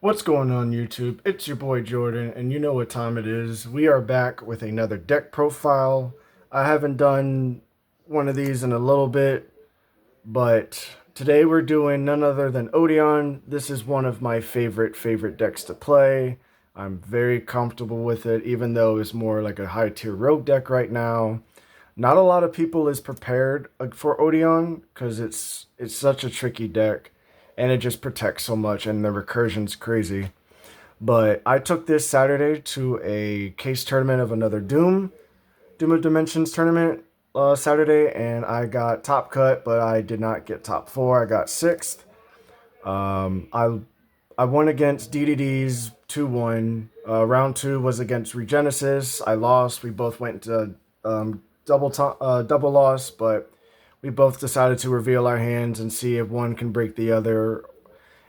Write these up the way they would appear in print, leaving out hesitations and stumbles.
What's going on YouTube? It's your boy Jordan, and you know what time it is. We are back with another deck profile. I haven't done one of these in a little bit, but today we're doing none other than Odeon. This is one of my favorite decks to play. I'm very comfortable with it, even though it's more like a high tier rogue deck right now. Not a lot of people is prepared for Odeon because it's such a tricky deck, and it just protects so much, and the recursion's crazy. But I took this Saturday to a case tournament of another Doom of Dimensions tournament Saturday, and I got top cut, but I did not get top four. I got sixth. Um, I I won against DDD's 2-1. Round two was against Regenesis. I lost. We both went to double loss, but we both decided to reveal our hands and see if one can break the other.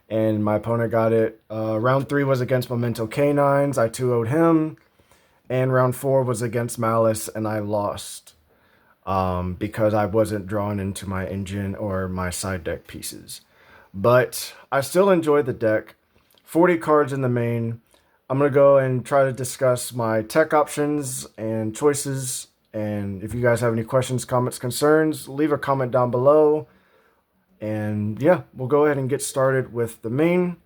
And my opponent got it. Round three was against Memento K-9s. I 2-0'd him. And round four was against Malice, and I lost because I wasn't drawn into my engine or my side deck pieces. But I still enjoy the deck. 40 cards in the main. I'm going to go and try to discuss my tech options and choices. And if you guys have any questions, comments, concerns, leave a comment down below. And yeah, we'll go ahead and get started with the main.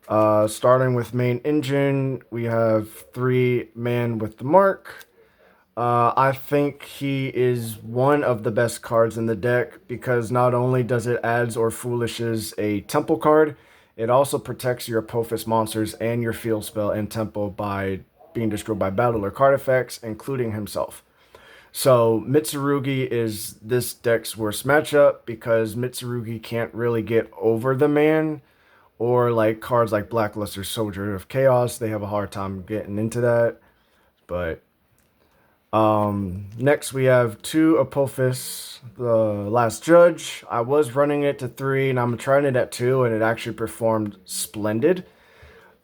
Starting with main engine, we have 3-man with the mark. I think he is one of the best cards in the deck because not only does it adds or foolishes a temple card, it also protects your Apophis monsters and your field spell and temple by being destroyed by battle or card effects, including himself. So Mitsurugi is this deck's worst matchup because Mitsurugi can't really get over the man, or like cards like Blackluster Soldier of Chaos. They have a hard time getting into that. But next we have 2 Apophis, the Last Judge. I was running it to 3 and I'm trying it at 2 and it actually performed splendid.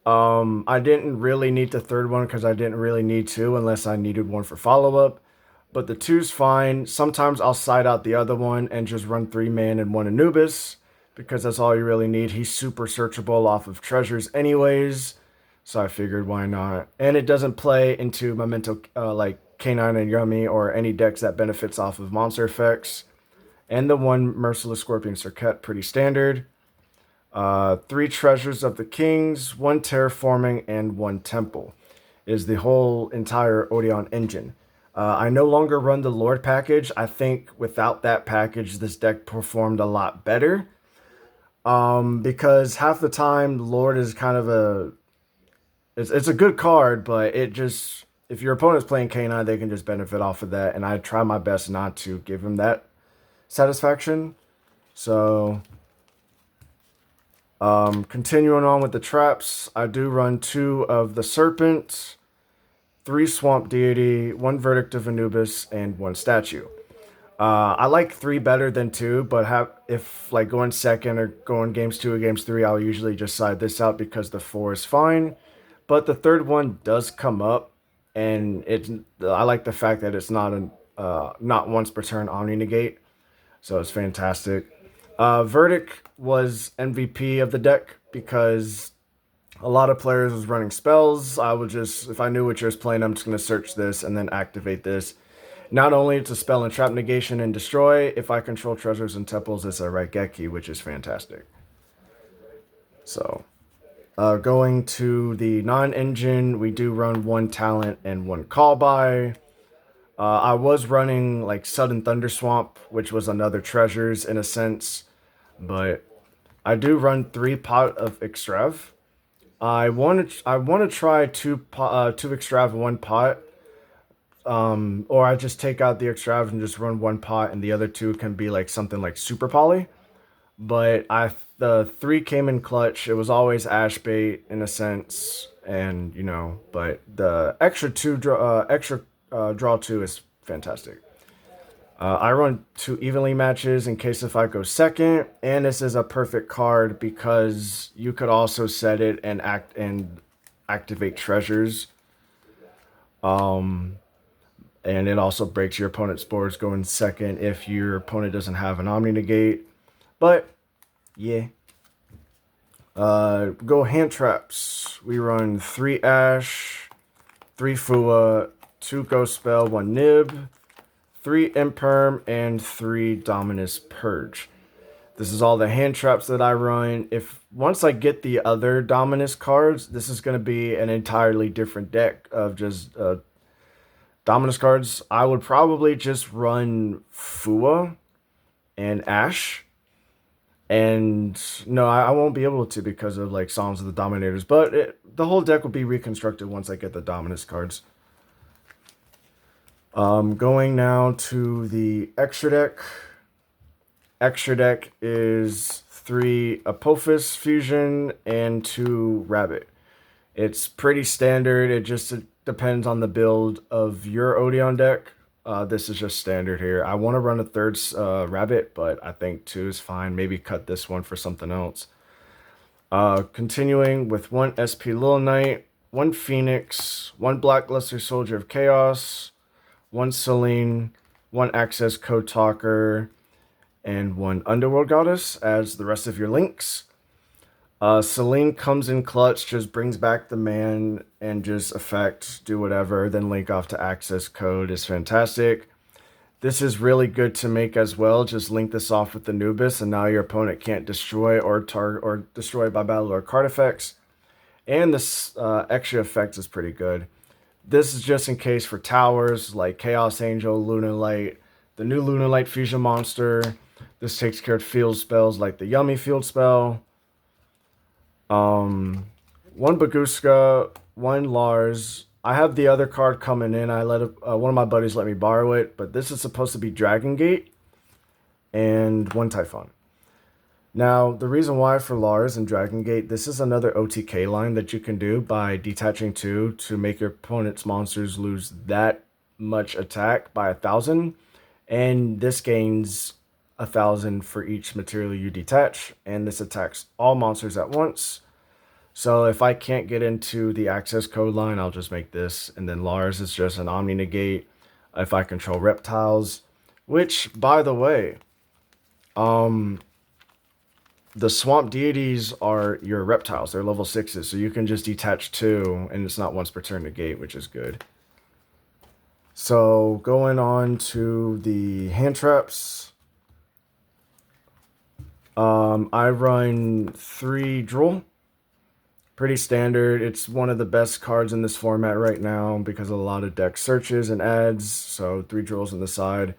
I didn't really need the third one because I didn't really need 2 unless I needed one for follow-up. But the 2's fine. Sometimes I'll side out the other one and just run 3-man and 1 Anubis because that's all you really need. He's super searchable off of treasures anyways. So I figured why not. And it doesn't play into Memento like K9 and Yummy or any decks that benefits off of monster effects. And the 1 Merciless Scorpion Circuit, pretty standard. 3 Treasures of the Kings, 1 Terraforming, and 1 Temple is the whole entire Odeon engine. I no longer run the Lord package. I think without that package, this deck performed a lot better. Because half the time, Lord is kind of it's a good card, but it just, if your opponent's playing K9, they can just benefit off of that. And I try my best not to give him that satisfaction. So, continuing on with the traps, I do run 2 of the Serpent, 3 Swamp Deity, 1 Verdict of Anubis, and 1 Statue. I like 3 better than 2, but if like going second or going games 2 or games 3, I'll usually just side this out because the 4 is fine. But the third one does come up, and I like the fact that it's not once per turn Omni Negate, so it's fantastic. Verdict was MVP of the deck because a lot of players was running spells. I would just, if I knew what you was playing, I'm just going to search this and then activate this. Not only it's a spell and trap negation and destroy, if I control treasures and temples, it's a Raigeki, which is fantastic. So, going to the non-engine, we do run 1 talent and 1 call by. I was running like Sudden Thunder Swamp, which was another treasures in a sense, but I do run 3 pot of Extrav. I want to try 2 Extrav, 1 pot. Or I just take out the Extrav and just run 1 pot, and the other 2 can be like something like Super Poly. But the 3 came in clutch. It was always Ash bait in a sense, and you know, but the extra draw 2 is fantastic. I run 2 evenly matches in case if I go second, and this is a perfect card because you could also set it and activate treasures. And it also breaks your opponent's boards going second if your opponent doesn't have an Omni Negate. But, yeah. Go hand traps. We run 3 Ash, 3 Fua, 2 Ghost Spell, 1 Nib, 3 Imperm, and 3 Dominus Purge. This is all the hand traps that I run. If once I get the other Dominus cards, this is going to be an entirely different deck of just Dominus cards. I would probably just run Fua and Ash. And no, I won't be able to because of like Songs of the Dominators. But the whole deck will be reconstructed once I get the Dominus cards. Going now to the extra deck. Extra deck is 3 Apophis Fusion and 2 Rabbit. It's pretty standard. It just depends on the build of your Odeon deck. This is just standard here. I want to run a 3rd Rabbit, but I think 2 is fine. Maybe cut this one for something else. Continuing with 1 SP Little Knight, 1 Phoenix, 1 Blackluster Soldier of Chaos, 1 Selene, 1 Access Code Talker, and 1 Underworld Goddess as the rest of your links. Selene comes in clutch, just brings back the man and just effect, do whatever, then link off to Access Code is fantastic. This is really good to make as well. Just link this off with the Anubis, and now your opponent can't destroy or destroy by battle or card effects. And this extra effect is pretty good. This is just in case for towers like Chaos Angel, Lunalight, the new Lunalight Fusion monster. This takes care of field spells like the Yummy Field Spell. 1 Baguska, 1 Lars. I have the other card coming in. I let one of my buddies let me borrow it, but this is supposed to be Dragon Gate and 1 Typhon. Now, the reason why for Lars and Dragon Gate, this is another OTK line that you can do by detaching 2 to make your opponent's monsters lose that much attack by 1,000. And this gains 1,000 for each material you detach, and this attacks all monsters at once. So if I can't get into the access code line, I'll just make this, and then Lars is just an Omni Negate if I control reptiles, which, by the way, the swamp deities are your reptiles. They're level 6s, so you can just detach 2, and it's not once per turn negate, which is good. So going on to the hand traps. I run 3 Drool. Pretty standard. It's one of the best cards in this format right now because of a lot of deck searches and ads. So 3 Drools on the side.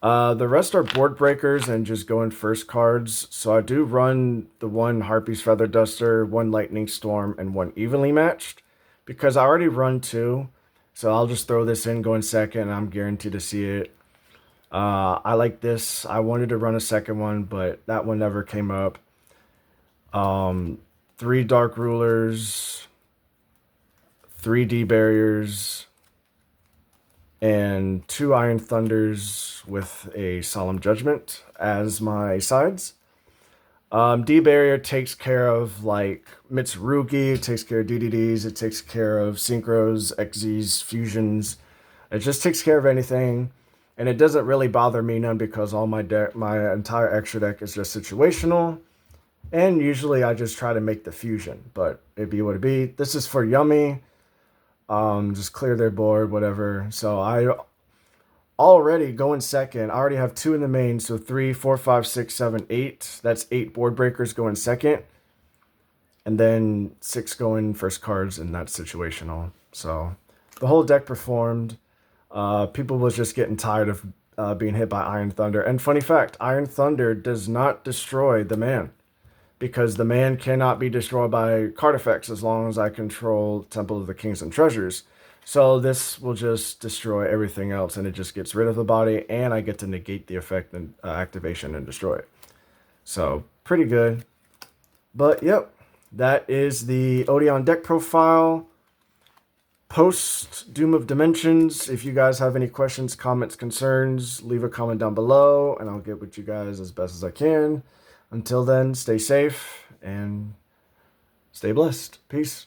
The rest are board breakers and just going first cards. So I do run the 1 Harpy's Feather Duster, 1 Lightning Storm, and 1 Evenly Matched because I already run 2. So I'll just throw this in, go in second, and I'm guaranteed to see it. I like this. I wanted to run a second one, but that one never came up. 3 Dark Rulers, 3 D Barriers, and 2 Iron Thunders with a Solemn Judgment as my sides. D Barrier takes care of like Mitsurugi, it takes care of DDDs, it takes care of Synchros, XZs, Fusions. It just takes care of anything. And it doesn't really bother me none because all my entire extra deck is just situational. And usually I just try to make the fusion, but it be what it be. This is for Yummy. Just clear their board, whatever. So I already go in second. I already have 2 in the main, so 3, 4, 5, 6, 7, 8. That's 8 board breakers go in second. And then 6 go in first cards, and that's situational. So the whole deck performed. People was just getting tired of being hit by Iron Thunder. And funny fact, Iron Thunder does not destroy the man. Because the man cannot be destroyed by card effects as long as I control Temple of the Kings and Treasures. So this will just destroy everything else, and it just gets rid of the body, and I get to negate the effect and activation and destroy it. So pretty good. But yep, that is the Odeon deck profile. Post Doom of Dimensions. If you guys have any questions, comments, concerns, leave a comment down below, and I'll get with you guys as best as I can. Until then, stay safe and stay blessed. Peace.